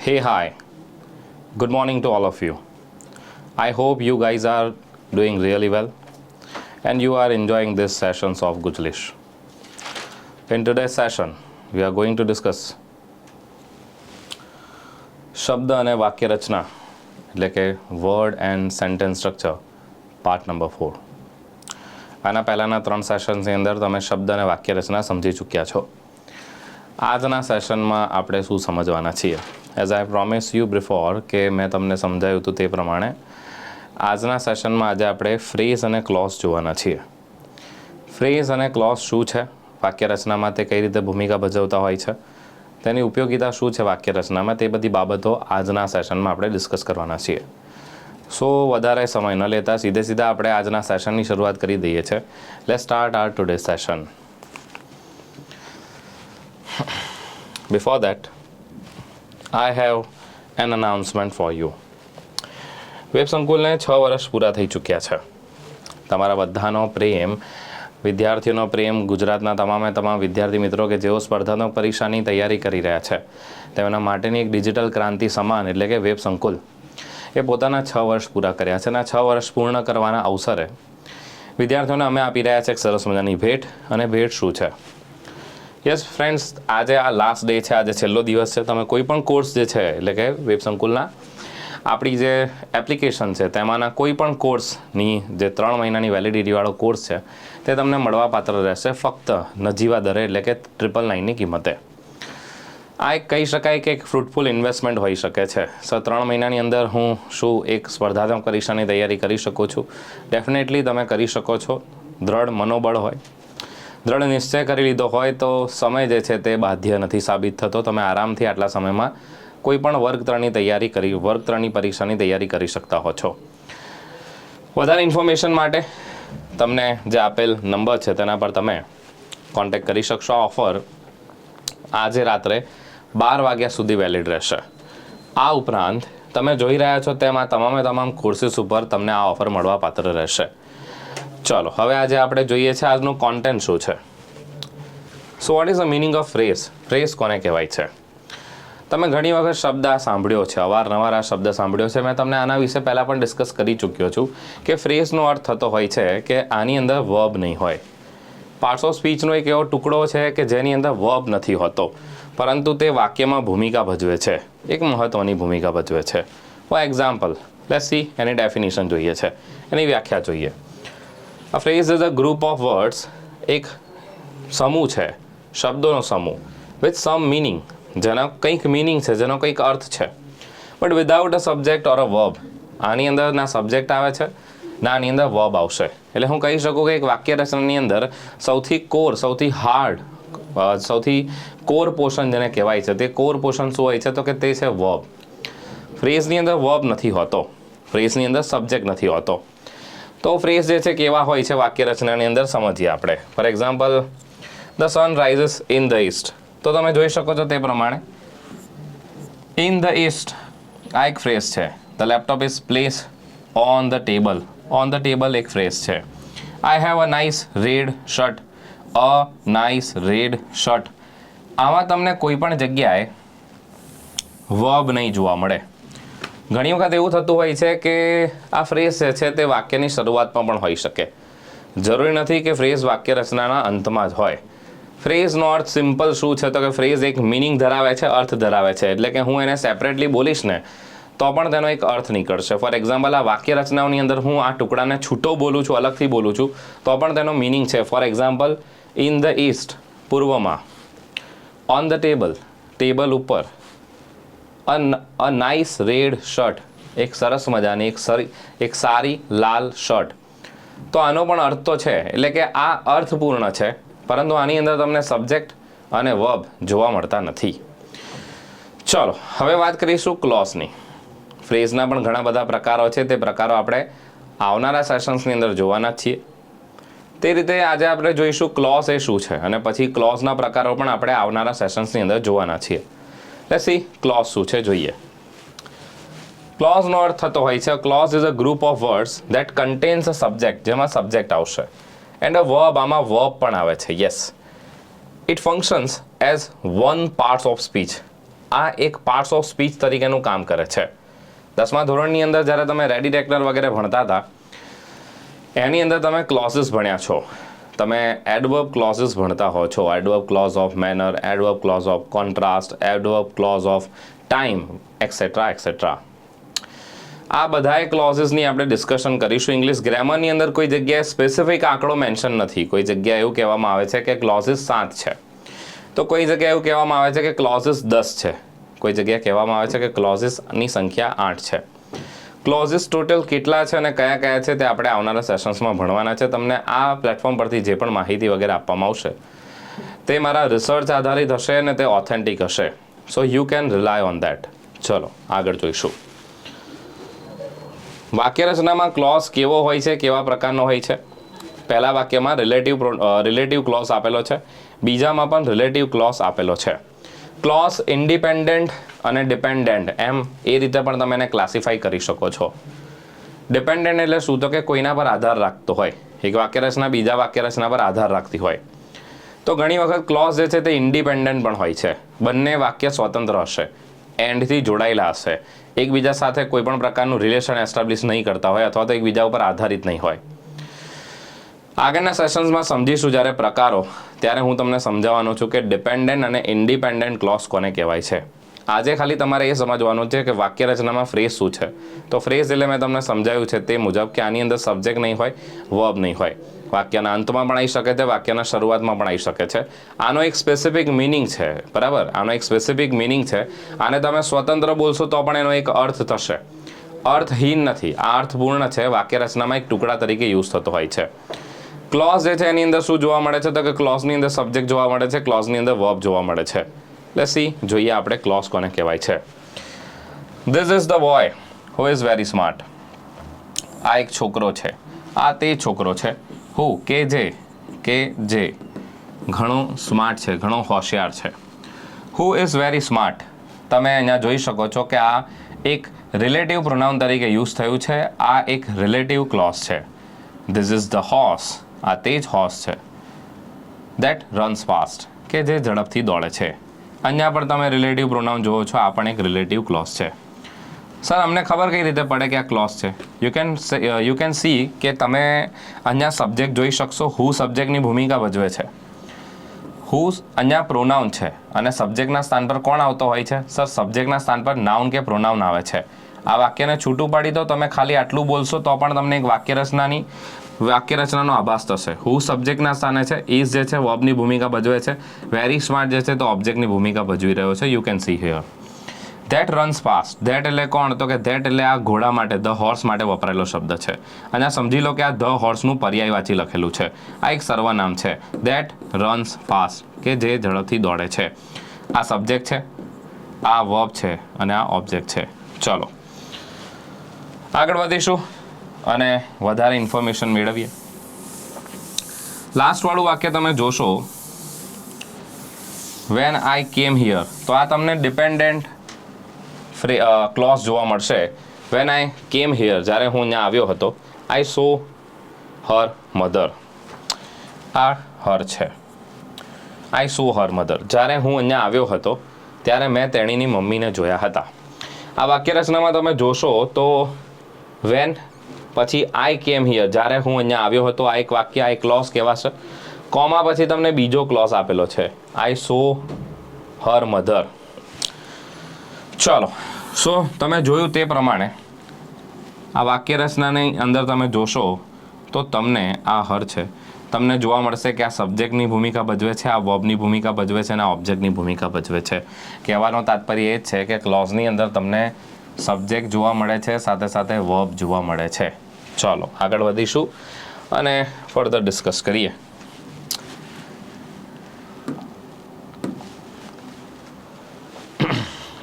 Hey, hi. Good morning to all of you. I hope you guys are doing really well and you are enjoying these sessions of Gujlish. In today's session, we are going to discuss શબ્દ અને વાક્ય રચના એટલે કે word and sentence structure part number 4. આના પહેલાંના 3 સેશન્સની અંદર તમે શબ્દ અને વાક્ય રચના સમજી ચૂક્યા છો. આજના સેશનમાં આપણે શું સમજવાના છીએ? As I promise you before કે મેં તમને સમજાવ્યું હતું તે પ્રમાણે આજના સેશનમાં આજે આપણે ફ્રેઝ અને ક્લોઝ જોવાના છીએ. ફ્રેઝ અને ક્લોઝ શું છે, વાક્ય રચનામાં તે કઈ રીતે ભૂમિકા ભજવતા હોય છે, તેની ઉપયોગિતા શું છે વાક્ય રચનામાં, તે બધી બાબતો આજના સેશનમાં આપણે ડિસ્કસ કરવાના છીએ. સો વધારે સમય ન લેતા સીધા આપણે આજના સેશનની શરૂઆત કરી દઈએ છીએ. Let's start R today session. Before that, I have an announcement for you. WebSankulને 6 વર્ષ પૂરા થઈ ચૂક્યા છે. તમારા બધાનો પ્રેમ, વિદ્યાર્થીઓનો પ્રેમ, ગુજરાતના તમામ વિદ્યાર્થી મિત્રો કે જેઓ સ્પર્ધાત્મક પરીક્ષાની તૈયારી કરી રહ્યા છે તેમના માટેની એક ડિજિટલ ક્રાંતિ સમાન એટલે કે WebSankul એ પોતાના 6 વર્ષ પૂરા કર્યા છે. અને 6 વર્ષ પૂર્ણ કરવાના અવસરે વિદ્યાર્થીઓને અમે આપી રહ્યા છે એક સરસ મજાની ભેટ. અને ભેટ શું છે? યસ ફ્રેન્ડ્સ, આજે આ લાસ્ટ ડે છે, આજે છેલ્લો દિવસ છે. તમે કોઈ પણ કોર્સ જે છે એટલે કે WebSankulના આપણી જે એપ્લિકેશન છે તેમાંના કોઈ પણ કોર્સની જે 3 મહિનાની વેલિડિટીવાળો કોર્સ છે તે તમને મળવાપાત્ર રહેશે ફક્ત નજીવા દરે એટલે કે 999ની કિંમતે. આ એક કહી શકાય કે એક ફ્રૂટફુલ ઇન્વેસ્ટમેન્ટ હોઈ શકે છે. 3 મહિનાની અંદર હું શું એક સ્પર્ધાત્મક પરીક્ષાની તૈયારી કરી શકું છું? ડેફિનેટલી તમે કરી શકો છો. દ્રઢ મનોબળ હોય, દ્રઢ નિશ્ચય કરી લીધો હોય તો સમય જે છે તે બાધ્ય નથી સાબિત થતો. તમે આરામથી આટલા સમયમાં કોઈ પણ વર્ગ 3ની પરીક્ષાની તૈયારી કરી શકતા હો છો. વધારે ઇન્ફોર્મેશન માટે તમને જે આપેલ નંબર છે તેના પર તમે કોન્ટેક્ટ કરી શકશો. આ ઓફર આજે રાત્રે 12 વાગ્યા સુધી વેલિડ રહેશે. આ ઉપરાંત તમે જોઈ રહ્યા છો તેમાં તમામ કોર્સીસ ઉપર તમને આ ઓફર મળવા પાત્ર રહેશે. ચલો હવે આજે આપણે જોઈએ છે આજનું કોન્ટેન્ટ શું છે. So what is the meaning of phrase? Phrase કોને કહેવાય છે? તમે ઘણી વખત શબ્દ આ સાંભળ્યો છે, અવારનવાર આ શબ્દ સાંભળ્યો છે. મેં તમને આના વિશે પહેલાં પણ ડિસ્કસ કરી ચૂક્યો છું કે ફ્રેઝનો અર્થ થતો હોય છે કે આની અંદર વર્બ નહીં હોય. પાર્ટ્સ ઓફ સ્પીચનો એક એવો ટુકડો છે કે જેની અંદર વર્બ નથી હોતો પરંતુ તે વાક્યમાં ભૂમિકા ભજવે છે, એક મહત્ત્વની ભૂમિકા ભજવે છે. For example let's see any definition જોઈએ છે, એની વ્યાખ્યા જોઈએ. A phrase is a group of words, એક સમૂહ છે, શબ્દોનો સમૂહ, with some meaning, જેનો કંઈક મિનિંગ છે, જેનો કંઈક અર્થ છે, but without a subject or a verb. આની અંદર ના સબ્જેક્ટ આવે છે ના આની અંદર વર્બ આવશે. એટલે હું કહી શકું કે એક વાક્ય રચનાની અંદર સૌથી કોર પોર્શન જેને કહેવાય છે તે કોર પોર્શન શું હોય છે તો કે તે છે વર્બ. ફ્રેઝની અંદર વર્બ નથી હોતો, ફ્રેઝની અંદર સબ્જેક્ટ નથી હોતો. તો ફ્રેઝ જે છે કેવા હોય છે વાક્ય રચનાની અંદર સમજીએ આપણે. For example the sun rises in the East. તો તમે જોઈ શકો છો તે પ્રમાણે ઇન ધ ઈસ્ટ આ એક ફ્રેઝ છે. The laptop is place on the table. On the table એક ફ્રેઝ છે. I have a nice red shirt. A nice red shirt. આમાં તમને કોઈ પણ જગ્યાએ વર્બ નહીં જોવા મળે. ઘણી વખત એવું થતું હોય છે કે આ ફ્રેઝ જે છે તે વાક્યની શરૂઆતમાં પણ હોઈ શકે. જરૂરી નથી કે ફ્રેઝ વાક્ય રચનાના અંતમાં જ હોય. ફ્રેઝનો અર્થ સિમ્પલ શું છે તો કે ફ્રેઝ એક મિનિંગ ધરાવે છે, અર્થ ધરાવે છે. એટલે કે હું એને સેપરેટલી બોલીશ ને તો પણ તેનો એક અર્થ નીકળશે. ફોર એક્ઝામ્પલ આ વાક્ય રચનાઓની અંદર હું આ ટુકડાને છૂટો બોલું છું, અલગથી બોલું છું તો પણ તેનો મિનિંગ છે. For example in the East પૂર્વમાં, ઓન ધ ટેબલ ટેબલ ઉપર, અ નાઇસ રેડ શર્ટ એક સરસ મજાની એક સારી લાલ શર્ટ. તો આનો પણ અર્થ તો છે, એટલે કે આ અર્થપૂર્ણ છે પરંતુ આની અંદર તમને સબ્જેક્ટ અને વર્બ જોવા મળતા નથી. ચલો હવે વાત કરીશું ક્લોઝની. ફ્રેઝના પણ ઘણા બધા પ્રકારો છે, તે પ્રકારો આપણે આવનારા સેશન્સની અંદર જોવાના જ છીએ. તે રીતે આજે આપણે જોઈશું ક્લોઝ એ શું છે અને પછી ક્લોઝના પ્રકારો પણ આપણે આવનારા સેશન્સની અંદર જોવાના છીએ. લેટ્સ સી ક્લોઝ શું છે જોઈએ. ક્લોઝનો અર્થ થતો હોય છે clause is a group of words that contains a subject, જેમાં સબ્જેક્ટ આવશે, એન્ડ અ વર્બ, આમાં વર્બ પણ આવે છે. Yes, it functions as one part of speech. આ એક પાર્ટ્સ ઓફ સ્પીચ તરીકેનું કામ કરે છે. 10મા ધોરણની અંદર જ્યારે તમે રેડી રેક્ટર વગેરે ભણતા હતા એની અંદર તમે ક્લોઝિસ ભણ્યા છો. તમે એડવર્બ ક્લોઝિસ ભણતા હો છો. Adverb clause of manner, adverb clause of contrast, adverb clause of time, etcetera etcetera. આ બધાય ક્લોઝિસની આપણે ડિસ્કશન કરીશું. ઇંગ્લિશ ગ્રામરની અંદર કોઈ જગ્યાએ સ્પેસિફિક આંકડો મેન્શન નથી. કોઈ જગ્યાએ એવું કહેવામાં આવે છે કે ક્લોઝિસ 7 છે, તો કોઈ જગ્યાએ એવું કહેવામાં આવે છે કે ક્લોઝિસ 10 છે, કોઈ જગ્યાએ કહેવામાં આવે છે કે ક્લોઝિસની સંખ્યા 8 છે. ક્લોઝિસ ટોટલ કેટલા છે અને કયા કયા છે તે આપણે આવનારા સેશન્સમાં ભણવાના છે. તમને આ પ્લેટફોર્મ પરથી જે પણ માહિતી વગેરે આપવામાં આવશે તે મારા રિસર્ચ આધારિત હશે અને તે ઓથેન્ટિક હશે. So you can rely on that. ચલો આગળ જોઈશું. વાક્ય રચનામાં ક્લોઝ કેવો હોય છે, કેવા પ્રકારનો હોય છે? પહેલા વાક્યમાં રિલેટિવ ક્લોઝ આપેલો છે, બીજામાં પણ રિલેટિવ ક્લોઝ આપેલો છે. ક્લોઝ ઇન્ડિપેન્ડન્ટ અને ડિપેન્ડન્ટ એમ એ રીતે પણ તમે એને ક્લાસિફાઈ કરી શકો છો. ડિપેન્ડન્ટ એટલે શું? તો કે કોઈના પર આધાર રાખતો હોય. એક વાક્ય રચના બીજા વાક્ય રચના પર આધાર રાખતી હોય. તો ઘણી વખત ક્લોઝ જે છે તે ઇન્ડિપેન્ડન્ટ પણ હોય છે. બંને વાક્ય સ્વતંત્ર હશે, એન્ડથી જોડાયેલા હશે, એકબીજા સાથે કોઈ પણ પ્રકારનું રિલેશન એસ્ટાબ્લિશ નહીં કરતા હોય અથવા તો એકબીજા ઉપર આધારિત નહીં હોય. આગળના સેશન્સમાં સમજીશું જ્યારે પ્રકારો, ત્યારે હું તમને સમજાવવાનો છું કે ડિપેન્ડન્ટ અને ઇન્ડિપેન્ડન્ટ ક્લોઝ કોને કહેવાય છે. આજે ખાલી તમારે એ સમજવાનું છે કે વાક્ય રચનામાં ફ્રેઝ શું છે. તો ફ્રેઝ એટલે મેં તમને સમજાવ્યું છે તે મુજબ કે આની અંદર સબ્જેક્ટ નહીં હોય, વર્બ નહીં હોય. વાક્યના અંતમાં પણ આવી શકે છે, વાક્યના શરૂઆતમાં પણ આવી શકે છે. આનો એક સ્પેસિફિક મિનિંગ છે, બરાબર? આનો એક સ્પેસિફિક મિનિંગ છે. આને તમે સ્વતંત્ર બોલશો તો પણ એનો એક અર્થ થશે. અર્થહીન નથી, આ અર્થપૂર્ણ છે. વાક્ય રચનામાં એક ટુકડા તરીકે યુઝ થતો હોય છે. ક્લોઝ જે છે એની અંદર શું જોવા મળે છે? તો કે ક્લોઝની અંદર સબ્જેક્ટ જોવા મળે છે, ક્લોઝની અંદર વર્બ જોવા મળે છે. લેટ્સ સી, જોઈએ આપણે ક્લોઝ કોને કહેવાય છે. This is the boy who is very smart. આ એક છોકરો છે, આ તે છોકરો છે. હુ કે જે ઘણો સ્માર્ટ છે, ઘણો હોશિયાર છે. Who is very smart. તમે અહીંયા જોઈ શકો છો કે આ એક રિલેટિવ પ્રોનાઉન તરીકે યુઝ થયું છે. આ એક રિલેટિવ ક્લોઝ છે. This is the horse. આ તે જ હોર્સ છે. That runs fast. કે જે ઝડપથી દોડે છે. અહીંયા પણ તમે રિલેટિવ પ્રોનાઉન જુઓ છો, આ પણ એક રિલેટિવ ક્લોઝ છે. સર અમને ખબર કઈ રીતે પડે કે આ ક્લોઝ છે? યુ કેન સી કે તમે અહીંયા સબ્જેક્ટ જોઈ શકશો. હુ સબ્જેક્ટની ભૂમિકા ભજવે છે. હુ અહીંયા પ્રોનાઉન છે અને સબ્જેક્ટના સ્થાન પર કોણ આવતો હોય છે? સર સબ્જેક્ટના સ્થાન પર નાઉન કે પ્રોનાઉન આવે છે. આ વાક્યને છૂટું પાડી દો, તમે ખાલી આટલું બોલશો તો પણ તમને એક વાક્ય રચનાનો આભાસ થશે. હુ સબ્જેક્ટના સ્થાને છે, ઇઝ જે છે વર્બની ભૂમિકા ભજવે છે, વેરી સ્માર્ટ જે છે તો ઓબ્જેક્ટની ભૂમિકા ભજવી રહ્યો છે. You can see here. That runs fast. That એટલે કોણ? તો કે ધેટ એટલે આ ઘોડા માટે, ધ હોર્સ માટે વપરાયેલો શબ્દ છે. અને સમજી લો કે આ ધ હોર્સનું પર્યાયવાચી લખેલું છે. આ એક સર્વનામ છે. ધેટ રન્સ ફાસ્ટ, કે જે ઝડપથી દોડે છે. આ સબ્જેક્ટ છે, આ વર્બ છે અને આ ઓબ્જેક્ટ છે. ચલો આગળ વધીશું અને વધારે ઇન્ફોર્મેશન મેળવીએ. લાસ્ટ વાળું વાક્ય તમે જોશો, વેન આઈ કેમ હિયર. તો આ તમને ડિપેન્ડન્ટ ક્લોઝ જોવા મળશે. વેન આઈ કેમ હિયર, જ્યારે હું અહીંયા આવ્યો હતો. આઈ સો હર મધર. આ હર છે. આઈ સો હર મધર. જ્યારે હું અહીંયા આવ્યો હતો ત્યારે મેં તેણીની મમ્મીને જોયા હતા. આ વાક્ય રચનામાં તમે જોશો તો વેન પછી આઈ કેમ હિયર, જ્યારે હું અહીંયા આવ્યો હતો, આ એક વાક્ય, આ એક ક્લોઝ કહેવાશે. કોમા પછી તમને બીજો ક્લોઝ આપેલો છે, આઈ સો હર મધર. ચલો, સો તમે જોયું તે પ્રમાણે આ વાક્ય રચનાની અંદર તમે જોશો તો તમને આ હર છે, તમને જોવા મળશે કે આ સબ્જેક્ટની ભૂમિકા ભજવે છે, આ વર્બની ભૂમિકા ભજવે છે અને આ ઓબ્જેક્ટની ભૂમિકા ભજવે છે. કહેવાનો તાત્પર્ય એ જ છે કે ક્લોઝની અંદર તમને સબ્જેક્ટ જોવા મળે છે, સાથે સાથે વર્બ જોવા મળે છે. ચાલો આગળ વધીશું અને ફર્ધર ડિસ્કસ કરીએ.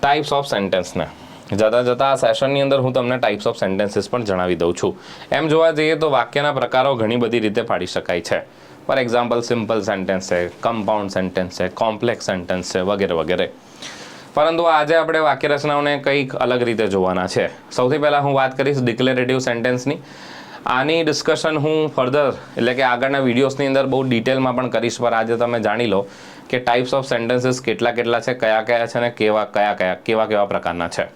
ટાઈપ્સ ઓફ સેન્ટેન્સને જતાં આ સેશનની અંદર હું તમને ટાઈપ્સ ઓફ સેન્ટેન્સીસ પણ જણાવી દઉં છું. એમ જોવા જઈએ તો વાક્યના પ્રકારો ઘણી બધી રીતે પાડી શકાય છે. ફોર એક્ઝામ્પલ સિમ્પલ સેન્ટેન્સ છે, કમ્પાઉન્ડ સેન્ટેન્સ છે, કોમ્પ્લેક્સ સેન્ટેન્સ છે વગેરે વગેરે. પરંતુ આજે આપણે વાક્ય રચનાઓને કંઈક અલગ રીતે જોવાના છે. સૌથી પહેલાં હું વાત કરીશ ડિક્લેરેટિવ સેન્ટેન્સની. આની ડિસ્કશન હું ફર્ધર એટલે કે આગળના વિડીયોઝની અંદર બહુ ડિટેલમાં પણ કરીશ, પર આજે તમે જાણી લો કે ટાઈપ્સ ઓફ સેન્ટેન્સીસ કેટલા છે, કયા છે અને કેવા પ્રકારના છે.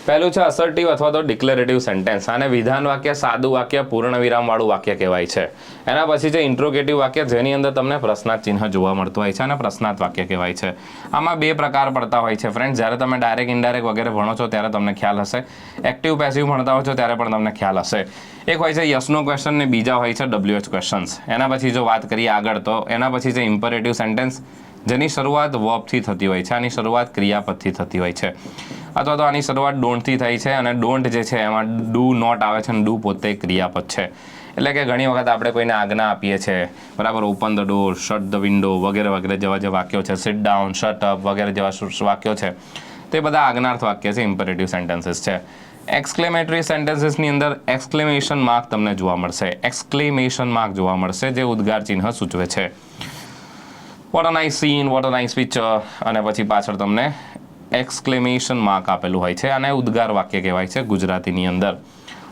પહેલું છે અસર્ટિવ અથવા તો ડિક્લેરેટિવ સેન્ટેન્સ. આને વિધાન વાક્ય, સાદું વાક્ય, પૂર્ણ વિરામવાળું વાક્ય કહેવાય છે. એના પછી છે ઇન્ટ્રોગેટિવ વાક્ય, જેની અંદર તમને પ્રશ્નાર્થ ચિહ્ન જોવા મળતું હોય છે અને પ્રશ્નાર્થ વાક્ય કહેવાય છે. આમાં બે પ્રકાર પડતા હોય છે ફ્રેન્ડ્સ. જ્યારે તમે ડાયરેક્ટ ઇનડાયરેક્ટ વગેરે ભણો છો ત્યારે તમને ખ્યાલ હશે. એક્ટિવ પેસિવ ભણતા હો છો ત્યારે પણ તમને ખ્યાલ હશે. એક હોય છે યસનો ક્વેશ્ચન ને બીજા હોય છે WH ક્વેશ્ચન્સ. એના પછી જો વાત કરીએ આગળ તો એના પછી છે ઇમ્પરેટિવ સેન્ટેન્સ, જેની શરૂઆત વર્બથી થતી હોય છે. આની શરૂઆત ક્રિયાપદથી થતી હોય છે, અથવા તો આની શરૂઆત ડોન્ટથી થઈ છે અને ડોન્ટ જે છે એમાં ડુ નોટ આવે છે અને ડુ પોતે ક્રિયાપદ છે. એટલે કે ઘણી વખત આપણે કોઈને આજ્ઞા આપીએ છીએ, બરાબર, open the door, shirt the window વગેરે જેવા જે વાક્યો છે, સિટ ડાઉન, શટ અપ વગેરે જેવા વાક્યો છે, તે બધા આજ્ઞાર્થ વાક્ય છે, ઇમ્પરેટિવ સેન્ટેન્સીસ છે. એક્સક્લેમેટરી સેન્ટેન્સીસની અંદર એક્સક્લેમેશન માર્ક તમને જોવા મળશે. એક્સક્લેમેશન માર્ક જોવા મળશે, જે ઉદ્ગાર ચિહ્ન સૂચવે છે. What a nice scene, what a nice picture, અને પછી પાછળ તમને એક્સક્લેમેશન માર્ક આપેલું હોય છે. આને ઉદ્ગાર વાક્ય કહેવાય છે ગુજરાતીની અંદર.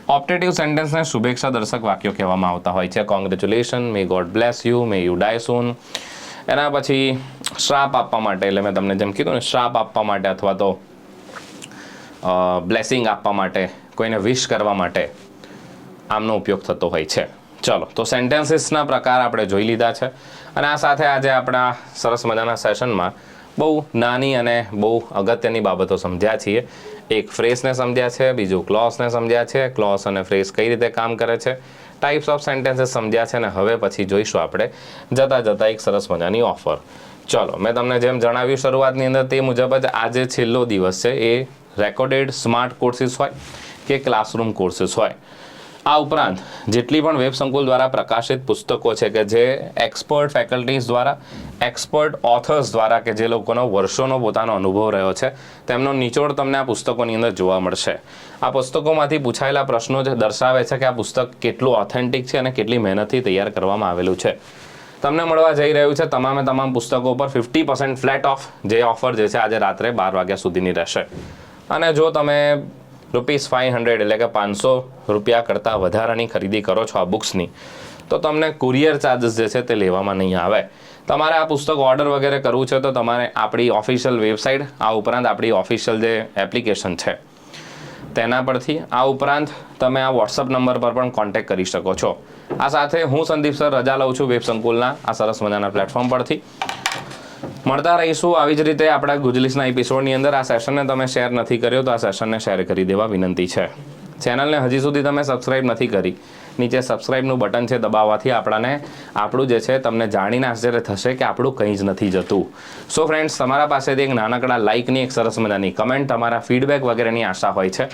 ઓપ્ટેટિવ સેન્ટેન્સને શુભેચ્છા દર્શક વાક્યો કહેવામાં આવતા હોય છે. Congratulation, may God bless you, may you die soon. એના પછી શ્રાપ આપવા માટે, એટલે મેં તમને જેમ કીધું ને, શ્રાપ આપવા માટે અથવા તો બ્લેસિંગ આપવા માટે, કોઈને વિશ કરવા માટે આમનો ઉપયોગ થતો હોય છે. ચલો, તો સેન્ટેન્સીસના પ્રકાર આપણે જોઈ લીધા છે અને આ સાથે આજે આપણા સરસ મજાના સેશનમાં બહુ નાની અને બહુ અગત્યની બાબતો સમજ્યા છીએ. એક ફ્રેઝને સમજ્યા છે, બીજું ક્લોઝને સમજ્યા છે, ક્લોઝ અને ફ્રેઝ કઈ રીતે કામ કરે છે, ટાઈપ્સ ઓફ સેન્ટેન્સીસ સમજ્યા છે અને હવે પછી જોઈશું આપણે જતાં એક સરસ મજાની ઓફર. ચલો, મેં તમને જેમ જણાવ્યું શરૂઆતની અંદર તે મુજબ જ આજે છેલ્લો દિવસ છે એ રેકોર્ડેડ સ્માર્ટ કોર્સીસ હોય કે ક્લાસરૂમ કોર્સીસ હોય. આ ઉપરાંત જેટલી પણ વેબસંકુલ દ્વારા પ્રકાશિત પુસ્તકો છે કે જે એક્સપર્ટ ફેકલ્ટીઝ દ્વારા, એક્સપર્ટ ઓથર્સ દ્વારા, કે જે લોકોનો વર્ષોનો પોતાનો અનુભવ રહ્યો છે, તેમનો નિચોડ તમને આ પુસ્તકોની અંદર જોવા મળશે. આ પુસ્તકોમાંથી પૂછાયેલા પ્રશ્નો જે દર્શાવે છે કે આ પુસ્તક કેટલું ઓથેન્ટિક છે અને કેટલી મહેનતથી તૈયાર કરવામાં આવેલું છે. તમને મળવા જઈ રહ્યું છે તમામ પુસ્તકો પર 50% ફ્લેટ ઓફ, જે ઓફર જે છે આજે રાત્રે 12 વાગ્યા સુધીની રહેશે. અને જો તમે ₹500 એટલે કે 500 રૂપિયા કરતાં વધારાની ખરીદી કરો છો આ બુક્સની, તો તમને કુરિયર ચાર્જીસ જે છે તે લેવામાં નહીં આવે. તમારે આ પુસ્તક ઓર્ડર વગેરે કરવું છે તો તમારે આપણી ઓફિશિયલ વેબસાઇટ, આ ઉપરાંત આપણી ઓફિશિયલ જે એપ્લિકેશન છે તેના પરથી, આ ઉપરાંત તમે આ વોટ્સઅપ નંબર પર પણ કોન્ટેક્ટ કરી શકો છો. આ સાથે હું સંદીપ સર રજા લઉં છું વેબસંકુલના આ સરસ મજાના પ્લેટફોર્મ પરથી. મળતા રહીશું આવી જ રીતે આપણા ગુજલિસના એપિસોડની અંદર. આ સેશનને તમે શેર નથી કર્યો તો આ સેશનને શેર કરી દેવા વિનંતી છે. ચેનલને હજી સુધી તમે સબસ્ક્રાઈબ નથી કરી, નીચે સબસ્ક્રાઈબનું બટન છે, દબાવવાથી આપણું જે છે તમને જાણીને આશ્ચર્ય થશે કે આપણું કંઈ જ નથી જતું. સો ફ્રેન્ડ્સ, તમારા પાસેથી એક નાનકડા લાઇકની, એક સરસ મજાની કમેન્ટ, તમારા ફીડબેક વગેરેની આશા હોય છે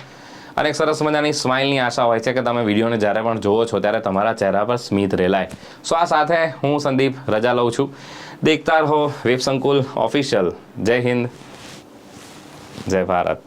અને એક સરસ મજાની સ્માઇલની આશા હોય છે કે તમે વિડીયોને જ્યારે પણ જોવો છો ત્યારે તમારા ચહેરા પર સ્મિત રેલાય. સો આ સાથે હું સંદીપ રજા લઉં છું. देखता रहो वेब संकुल ऑफिशियल. जय हिंद, जय भारत.